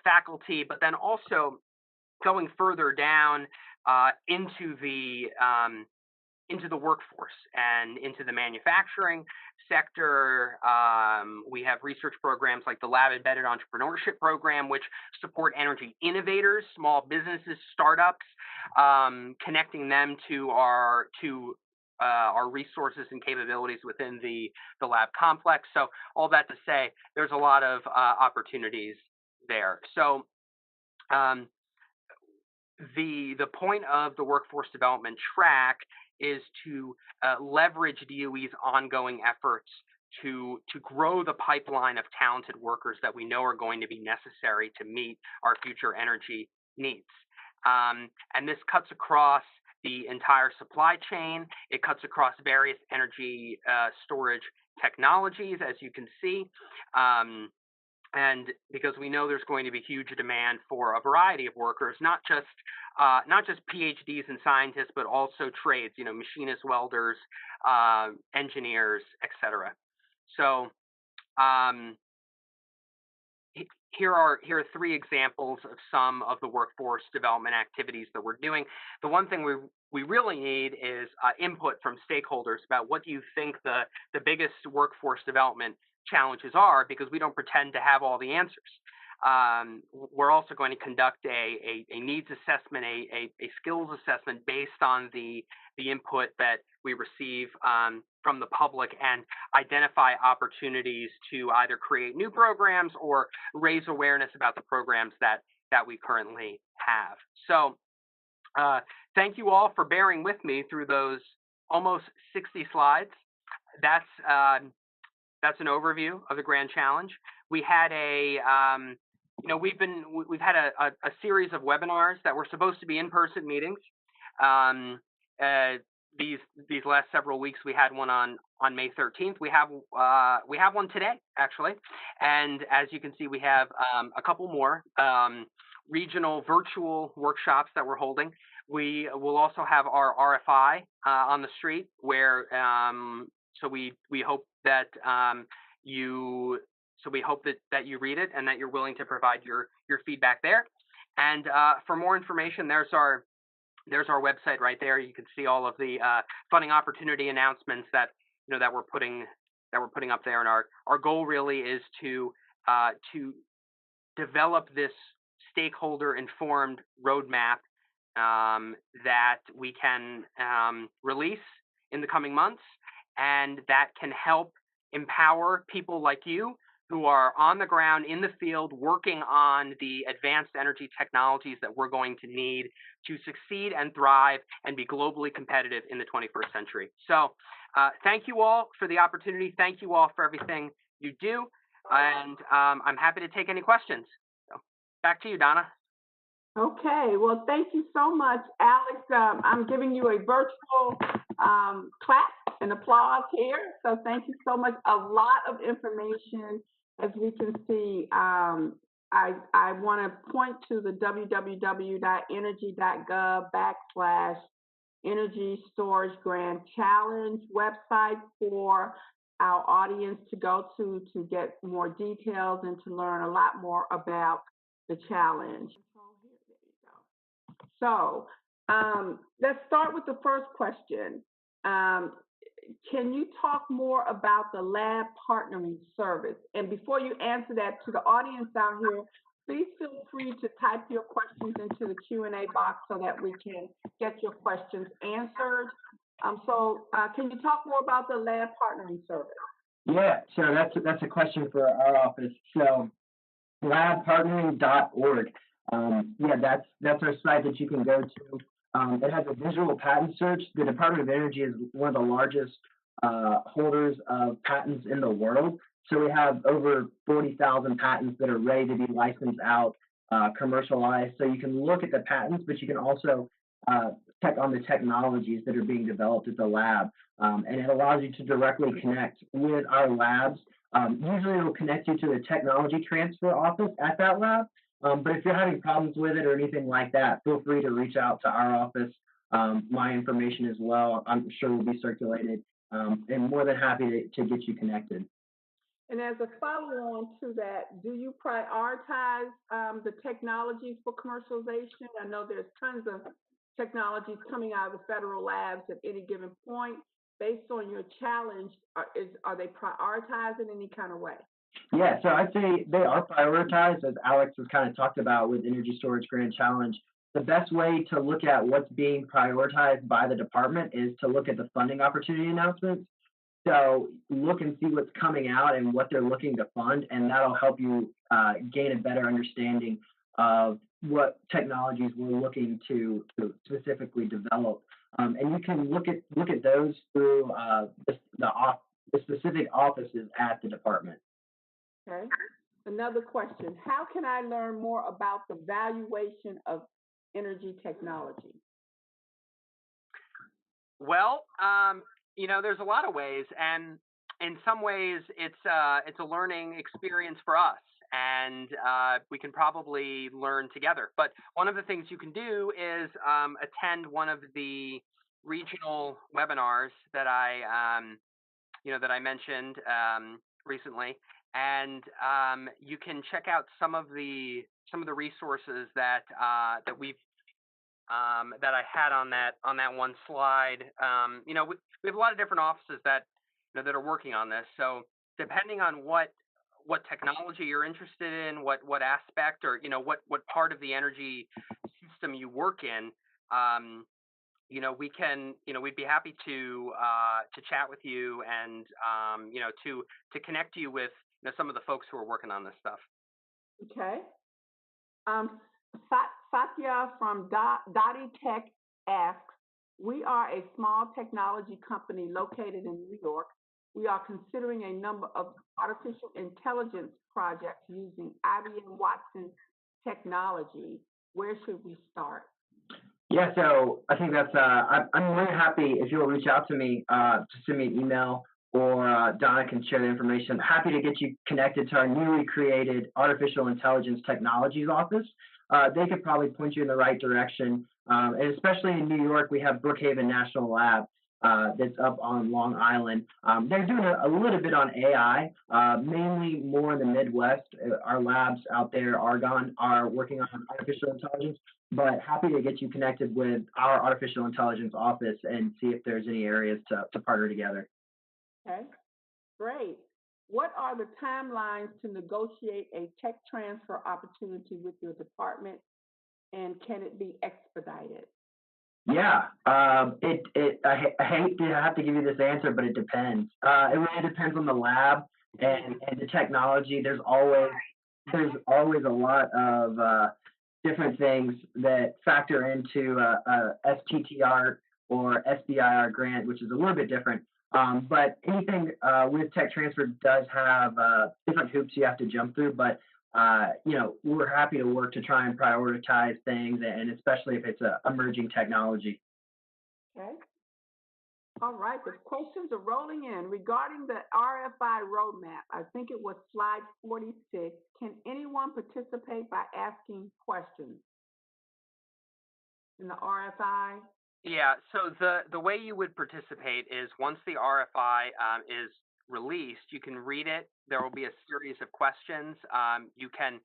faculty, but then also going further down into the workforce and into the manufacturing sector. We have research programs like the Lab Embedded Entrepreneurship Program, which support energy innovators, small businesses, startups, connecting them to our resources and capabilities within the lab complex. So all that to say, there's a lot of opportunities there. So the point of the workforce development track is to leverage DOE's ongoing efforts to grow the pipeline of talented workers that we know are going to be necessary to meet our future energy needs. And this cuts across the entire supply chain. It cuts across various energy storage technologies, as you can see. And because we know there's going to be huge demand for a variety of workers, not just PhDs and scientists, but also trades, machinists, welders, engineers, etc. So here are 3 examples of some of the workforce development activities that we're doing. The one thing we really need is input from stakeholders about what do you think the biggest workforce development challenges are, because we don't pretend to have all the answers. We're also going to conduct a needs assessment, a skills assessment based on the input that we receive from the public, and identify opportunities to either create new programs or raise awareness about the programs that we currently have. So thank you all for bearing with me through those almost 60 slides. That's an overview of the Grand Challenge. We had we've had a series of webinars that were supposed to be in-person meetings. These last several weeks, we had one on May 13th. We have one today, actually, and as you can see, we have a couple more regional virtual workshops that we're holding. We will also have our RFI on the street, where so we hope that you read it and that you're willing to provide your feedback there. And for more information, there's our website right there. You can see all of the funding opportunity announcements that we're putting up there. And our goal really is to develop this stakeholder informed roadmap that we can release in the coming months, and that can help empower people like you who are on the ground in the field working on the advanced energy technologies that we're going to need to succeed and thrive and be globally competitive in the 21st century. So thank you all for the opportunity. Thank you all for everything you do. And I'm happy to take any questions. So back to you, Donna. Okay, well, thank you so much, Alex. I'm giving you a virtual clap and applause here. So thank you so much. A lot of information, as we can see. I want to point to the www.energy.gov/Energy Storage Grand Challenge website for our audience to go to get more details and to learn a lot more about the challenge. So let's start with the first question. Can you talk more about the lab partnering service? And before you answer that, to the audience out here, please feel free to type your questions into the Q&A box so that we can get your questions answered. So can you talk more about the lab partnering service? Yeah, so that's a question for our office. So labpartnering.org. That's our site that you can go to. It has a visual patent search. The Department of Energy is one of the largest holders of patents in the world. So we have over 40,000 patents that are ready to be licensed out, commercialized. So you can look at the patents, but you can also check on the technologies that are being developed at the lab. And it allows you to directly connect with our labs. Usually it will connect you to the technology transfer office at that lab. But if you're having problems with it or anything like that, feel free to reach out to our office. My information as well, I'm sure, will be circulated, and more than happy to get you connected. And as a follow-on to that, do you prioritize the technologies for commercialization? I know there's tons of technologies coming out of the federal labs at any given point. Based on your challenge, are they prioritized in any kind of way? Yeah, so I'd say they are prioritized, as Alex has kind of talked about with Energy Storage Grand Challenge. The best way to look at what's being prioritized by the department is to look at the funding opportunity announcements. So look and see what's coming out and what they're looking to fund, and that'll help you gain a better understanding of what technologies we're looking to specifically develop. And you can look at those through the specific offices at the department. Okay. Another question. How can I learn more about the valuation of energy technology? Well, there's a lot of ways, and in some ways, it's a learning experience for us, and we can probably learn together. But one of the things you can do is attend one of the regional webinars that I mentioned recently, and you can check out some of the resources that I had on that one slide. We have a lot of different offices that are working on this. So depending on what technology you're interested in, what aspect, or what part of the energy system you work in, we'd be happy to chat with you and to connect you with some of the folks who are working on this stuff. Okay. Um, Satya from Dottie Tech asks, we are a small technology company located in New York. We are considering a number of artificial intelligence projects using IBM Watson technology. Where should we start? Yeah, so I think that's, I'm really happy if you'll reach out to me, to send me an email, or Donna can share the information. Happy to get you connected to our newly created Artificial Intelligence Technologies Office. They could probably point you in the right direction. And especially in New York, we have Brookhaven National Lab that's up on Long Island. They're doing a little bit on AI, mainly more in the Midwest. Our labs out there, Argonne, are working on artificial intelligence, but happy to get you connected with our artificial intelligence office and see if there's any areas to partner together. Okay, great. What are the timelines to negotiate a tech transfer opportunity with your department, and can it be expedited? Yeah, I hate to have to give you this answer, but it depends. It really depends on the lab and the technology. There's always a lot of different things that factor into a STTR or SBIR grant, which is a little bit different. But anything with tech transfer does have different hoops you have to jump through. But we're happy to work to try and prioritize things, and especially if it's a emerging technology. Okay. All right, the questions are rolling in. Regarding the RFI roadmap, I think it was slide 46. Can anyone participate by asking questions in the RFI? Yeah, so the way you would participate is once the RFI is released, you can read it. There will be a series of questions. You can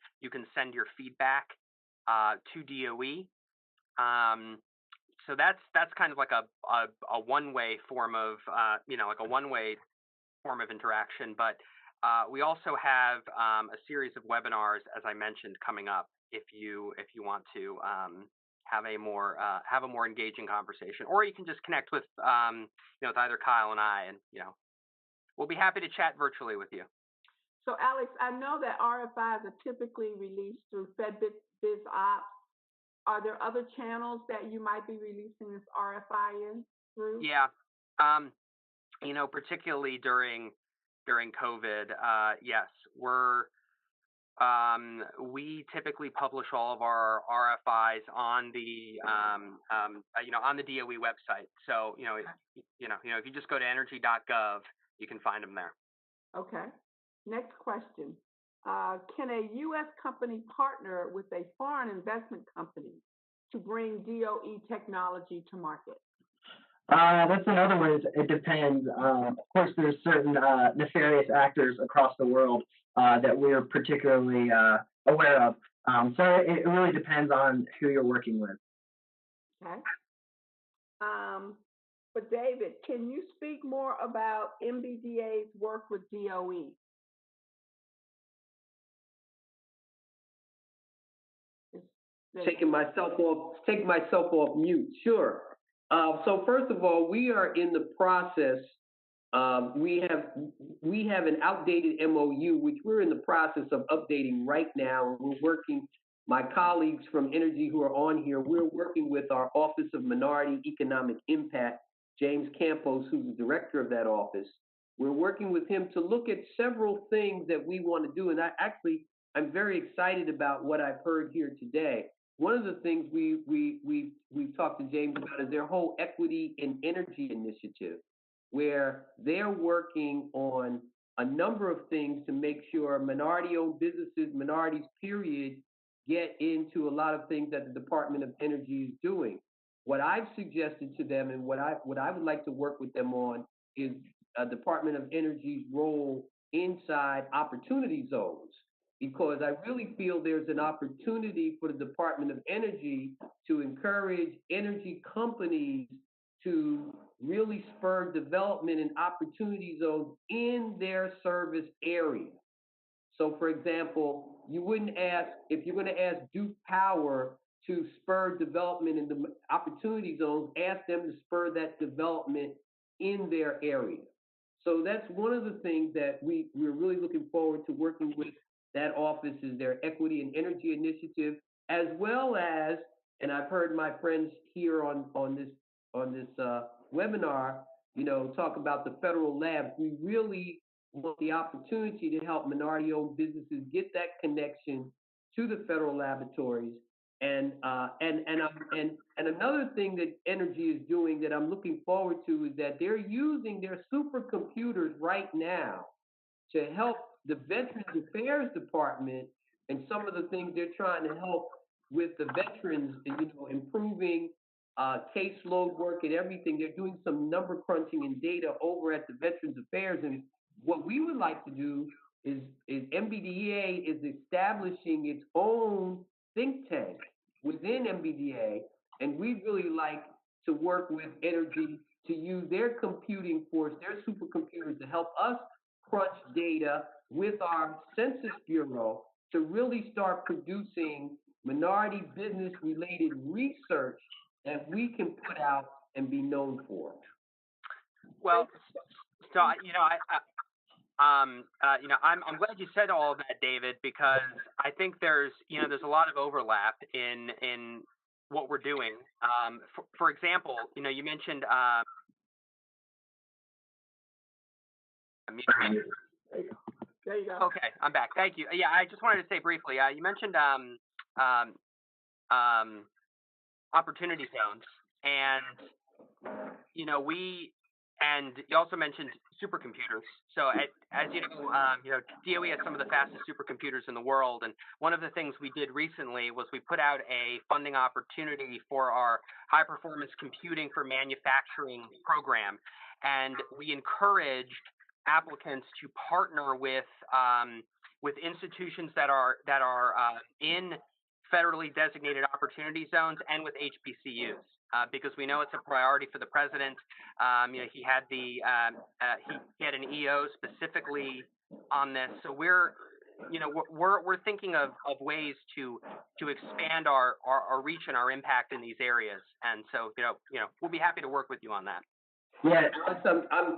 send your feedback to DOE. So that's kind of like a one-way form of interaction. But we also have a series of webinars, as I mentioned, coming up. If you want to have a more engaging conversation, or you can just connect with with either Kyle and I, and we'll be happy to chat virtually with you. So Alex, I know that RFIs are typically released through FedBizOps. Are there other channels that you might be releasing this RFI in through? Yeah, particularly during COVID, yes, we typically publish all of our RFIs on the on the DOE website. So if you just go to energy.gov, you can find them there. Okay. Next question. Can a U.S. company partner with a foreign investment company to bring DOE technology to market? That's another one. It depends. Of course, there's certain nefarious actors across the world that we're particularly aware of. So it really depends on who you're working with. Okay. But David, can you speak more about MBDA's work with DOE? Taking myself off mute. Sure. So first of all, we are in the process. We have an outdated MOU, which we're in the process of updating right now. We're working. My colleagues from Energy who are on here, we're working with our Office of Minority Economic Impact, James Campos, who's the director of that office. We're working with him to look at several things that we want to do, and I'm very excited about what I've heard here today. one of the things we've talked to James about is their whole equity and energy initiative, where they're working on a number of things to make sure minority-owned businesses, minorities, period, get into a lot of things that the Department of Energy is doing. What I've suggested to them and what I would like to work with them on is Department of Energy's role inside opportunity zones, because I really feel there's an opportunity for the Department of Energy to encourage energy companies to really spur development and opportunity zones in their service area. So, for example, you wouldn't ask, if you're going to ask Duke Power to spur development in the opportunity zones, ask them to spur that development in their area. So that's one of the things that we're really looking forward to working with that office, is their equity and energy initiative, as well as, and I've heard my friends here on this webinar, talk about the federal labs. We really want the opportunity to help minority-owned businesses get that connection to the federal laboratories. And another thing that energy is doing that I'm looking forward to is that they're using their supercomputers right now to help the Veterans Affairs Department and some of the things they're trying to help with the veterans, improving caseload work and everything. They're doing some number crunching and data over at the Veterans Affairs. And what we would like to do is MBDA is establishing its own think tank within MBDA, and we'd really like to work with energy to use their computing force, their supercomputers, to help us crunch data with our Census Bureau to really start producing minority business related research that we can put out and be known for. Well, so I'm glad you said all of that, David, because I think there's a lot of overlap in what we're doing. For example, you mentioned there you go. Okay, I'm back. Thank you. Yeah, I just wanted to say briefly. You mentioned opportunity zones, and and you also mentioned supercomputers. So as you know, DOE has some of the fastest supercomputers in the world. And one of the things we did recently was we put out a funding opportunity for our high performance computing for manufacturing program. And we encouraged applicants to partner with institutions that are in federally designated opportunity zones and with HBCUs, because we know it's a priority for the president. He had he had an EO specifically on this. So we're thinking of ways to expand our reach and our impact in these areas. And so we'll be happy to work with you on that. Yeah,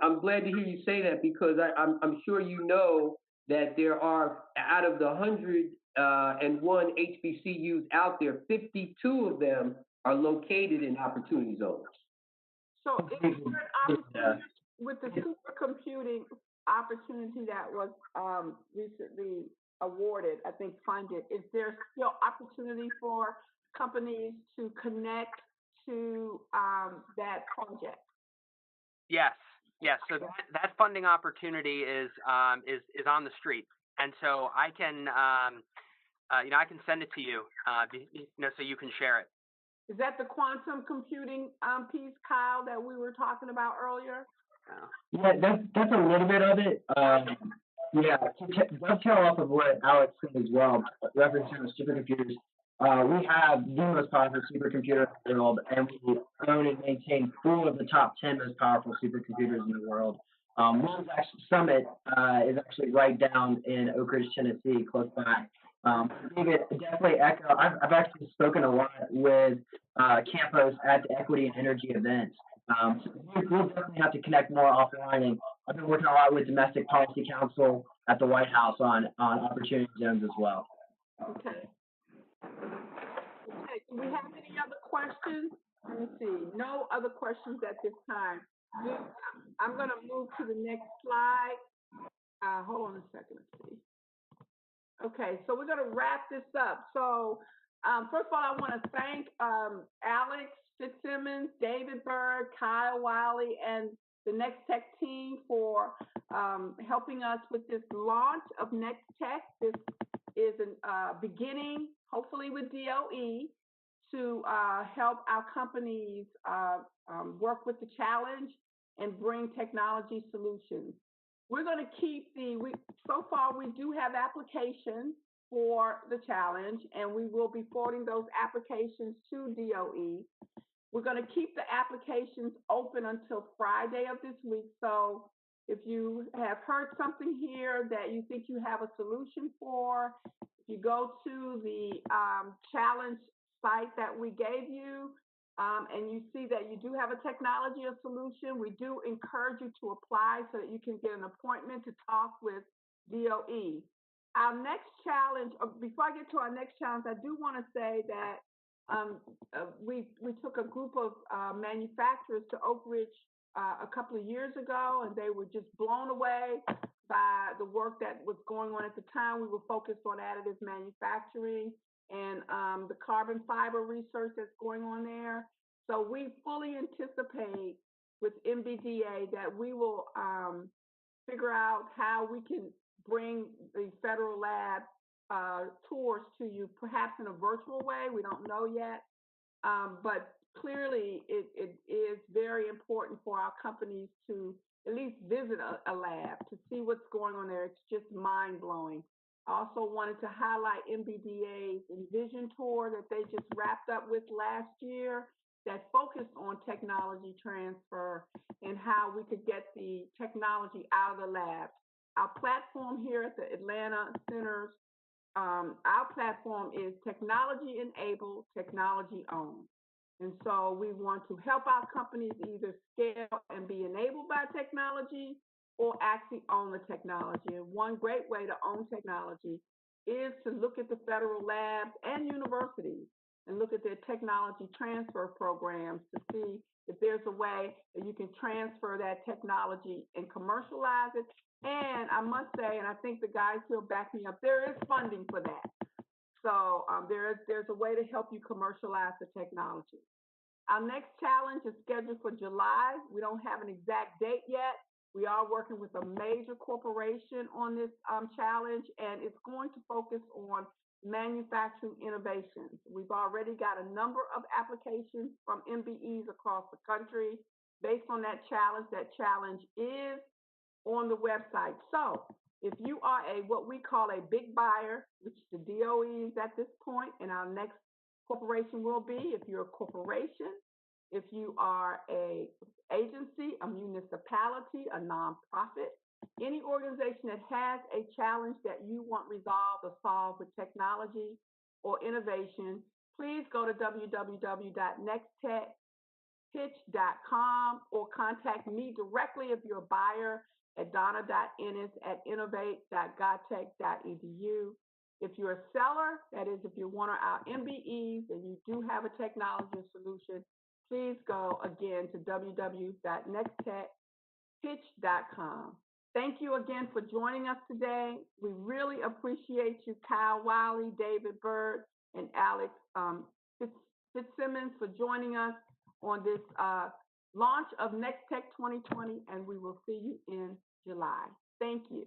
I'm glad to hear you say that, because I'm sure you know that there are, out of the 101 HBCUs out there, 52 of them are located in opportunity zones. So is there an opportunity with the supercomputing opportunity that was recently awarded, I think funded, is there still opportunity for companies to connect to that project? Yes. So that funding opportunity is on the street, and so I can I can send it to you, so you can share it. Is that the quantum computing piece, Kyle, that we were talking about earlier? Yeah, that's a little bit of it. To dovetail off of what Alex said as well, referencing the supercomputers. We have the most powerful supercomputer in the world, and we own and maintain 4 of the top 10 most powerful supercomputers in the world. World Summit is actually right down in Oak Ridge, Tennessee, close by. David, definitely echo. I've actually spoken a lot with Campos at the Equity and Energy events. So we'll definitely have to connect more offline. And I've been working a lot with Domestic Policy Council at the White House on opportunity zones as well. Okay. Do we have any other questions? Let me see. No other questions at this time. I'm going to move to the next slide. Hold on a second. Let's see. Okay, so we're going to wrap this up. So First of all, I want to thank Alex Fitzsimmons, David Bird, Kyle Wiley, and the NEXTTECH team for helping us with this launch of NEXTTECH. This is a beginning, hopefully with DOE, to help our companies work with the challenge and bring technology solutions. We're going to keep so far we do have applications for the challenge, and we will be forwarding those applications to DOE. We're going to keep the applications open until Friday of this week. So if you have heard something here that you think you have a solution for, if you go to the challenge site that we gave you, and you see that you do have a technology or solution, we do encourage you to apply so that you can get an appointment to talk with DOE. Our next challenge, before I get to our next challenge, I do want to say that we took a group of manufacturers to Oak Ridge a couple of years ago, and they were just blown away by the work that was going on at the time. We were focused on additive manufacturing and the carbon fiber research that's going on there. So we fully anticipate with MBDA that we will figure out how we can bring the federal lab tours to you, perhaps in a virtual way. We don't know yet, but clearly it is very important for our companies to at least visit a lab to see what's going on there. It's just mind-blowing. I also wanted to highlight MBDA's Envision Tour that they just wrapped up with last year that focused on technology transfer and how we could get the technology out of the labs. Our platform here at the Atlanta Centers, our platform is technology-enabled, technology-owned. And so we want to help our companies either scale and be enabled by technology or actually own the technology. And one great way to own technology is to look at the federal labs and universities and look at their technology transfer programs to see if there's a way that you can transfer that technology and commercialize it. And I must say, and I think the guys will back me up, there is funding for that. So there's a way to help you commercialize the technology. Our next challenge is scheduled for July. We don't have an exact date yet. We are working with a major corporation on this challenge, and it's going to focus on manufacturing innovations. We've already got a number of applications from MBEs across the country based on that challenge. That challenge is on the website. So if you are what we call a big buyer, which the DOE is at this point, and our next corporation will be, if you're a corporation, if you are a agency, a municipality, a nonprofit, any organization that has a challenge that you want resolved or solved with technology or innovation, please go to www.nexttechpitch.com or contact me directly if you're a buyer at donna.ennis@innovate.godtech.edu. If you're a seller, that is, if you're one of our MBEs and you do have a technology solution, please go again to www.nexttechpitch.com. Thank you again for joining us today. We really appreciate you, Kyle Wiley, David Bird, and Alex Fitzsimmons for joining us on this launch of NEXTTECH 2020, and we will see you in July. Thank you.